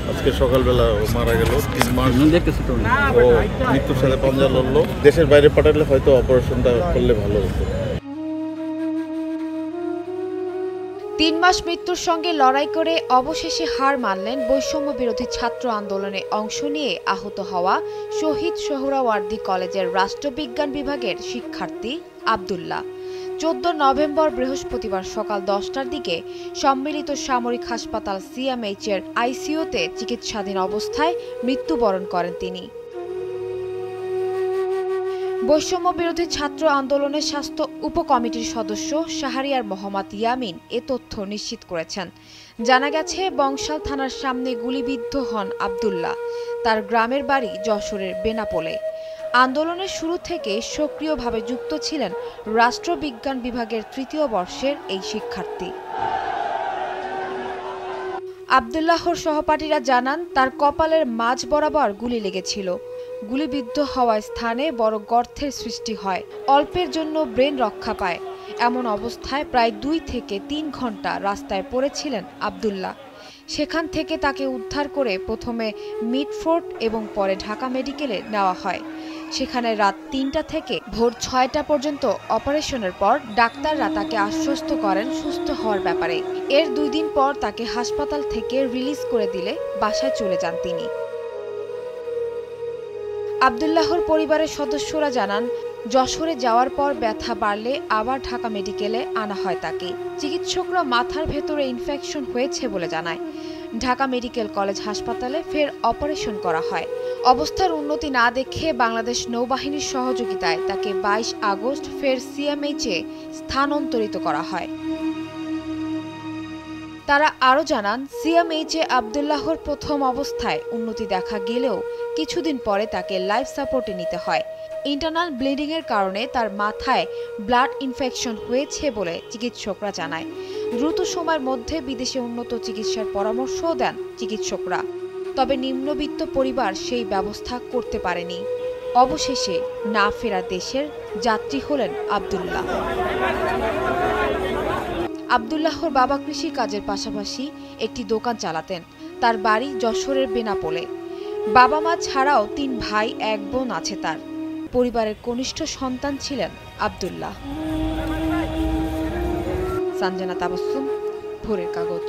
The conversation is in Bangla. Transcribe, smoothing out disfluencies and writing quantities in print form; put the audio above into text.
আজকে সকালবেলা মারা গেল। ৩ মাস ও মৃত্যুর সাথে পাঞ্জা লড়লো। দেশের বাইরে পাঠালে হয়তো অপারেশনটা করলে ভালো হতো। ৩ মাস মৃত্যুর সঙ্গে লড়াই করে অবশেষে হার মানলেন বৈষম্য বিরোধী ছাত্র আন্দোলনে অংশ নিয়ে আহত হওয়া শহীদ সোহরাওয়ার্দী কলেজের রাষ্ট্রবিজ্ঞান বিভাগের শিক্ষার্থী আব্দুল্লাহ। ১৪ নভেম্বর বৃহস্পতিবার সকাল ১০টার দিকে সম্মিলিত সামরিক হাসপাতাল সিএমএইচ-এর আইসিইউতে চিকিৎসাধীন অবস্থায় মৃত্যুবরণ করেন তিনি। বৈষম্য বিরোধী ছাত্র আন্দোলনের স্বাস্থ্য উপকমিটির সদস্য শাহরিয়ার মোহাম্মদ ইয়ামিন এ তথ্য নিশ্চিত করেছেন। জানা গেছে, বংশাল থানার সামনে গুলিবিদ্ধ হন আব্দুল্লাহ। তার গ্রামের বাড়ি যশোরের বেনাপোলে। আন্দোলনের শুরু থেকে সক্রিয়ভাবে যুক্ত ছিলেন রাষ্ট্রবিজ্ঞান বিভাগের ৩য় বর্ষের এই শিক্ষার্থী। আব্দুল্লাহর সহপাঠীরা জানান, তার কপালের মাঝ বরাবর গুলি লেগেছিল। গুলিবিদ্ধ হওয়া স্থানে বড় গর্তের সৃষ্টি হয়। অল্পের জন্য ব্রেন রক্ষা পায়। এমন অবস্থায় প্রায় ২ থেকে ৩ ঘন্টা রাস্তায় পড়েছিলেন আব্দুল্লাহ। সেখান থেকে তাকে উদ্ধার করে প্রথমে মিটফোর্ট এবং পরে ঢাকা মেডিকেলে নেওয়া হয়। সেখানে রাত ৩টা থেকে ভোর ৬টা পর্যন্ত অপারেশনের পর ডাক্তাররা তাকে আশ্বস্ত করেন সুস্থ হওয়ার ব্যাপারে। এর ২ দিন পর তাকে হাসপাতাল থেকে রিলিজ করে দিলে বাসায় চলে যান তিনি। আব্দুল্লাহর পরিবারের সদস্যরা জানান, যশোরে যাওয়ার পর ব্যথা বাড়লে আবার ঢাকা মেডিকেলে আনা হয় তাকে। চিকিৎসকরা মাথার ভেতরে ইনফেকশন হয়েছে বলে জানায়। ঢাকা মেডিকেল কলেজ হাসপাতালে ফের অপারেশন করা হয়। অবস্থার উন্নতি না দেখে বাংলাদেশ নৌবাহিনীর সহযোগিতায় তাকে ২২ আগস্ট ফের সিএমএইচ-এ স্থানান্তরিত করা হয়। তারা আরও জানান, সিএমএইচ-এ আব্দুল্লাহর প্রথম অবস্থায় উন্নতি দেখা গেলেও কিছুদিন পরে তাকে লাইফ সাপোর্টে নিতে হয়। ইন্টারনাল ব্লিডিংয়ের কারণে তার মাথায় ব্লাড ইনফেকশন হয়েছে বলে চিকিৎসকরা জানায়। দ্রুত সময়ের মধ্যে বিদেশে উন্নত চিকিৎসার পরামর্শও দেন চিকিৎসকরা। তবে নিম্নবিত্ত পরিবার সেই ব্যবস্থা করতে পারেনি। অবশেষে না ফেরা দেশের যাত্রী হলেন আব্দুল্লাহ। আব্দুল্লাহর বাবা কৃষি কাজের পাশাপাশি একটি দোকান চালাতেন। তার বাড়ি যশোরের বেনাপোলে। বাবা মা ছাড়াও ৩ ভাই ১ বোন আছে তার। পরিবারের কনিষ্ঠ সন্তান ছিলেন আব্দুল্লাহ। সানজানা তাবাসসুম, ভোরের কাগজ।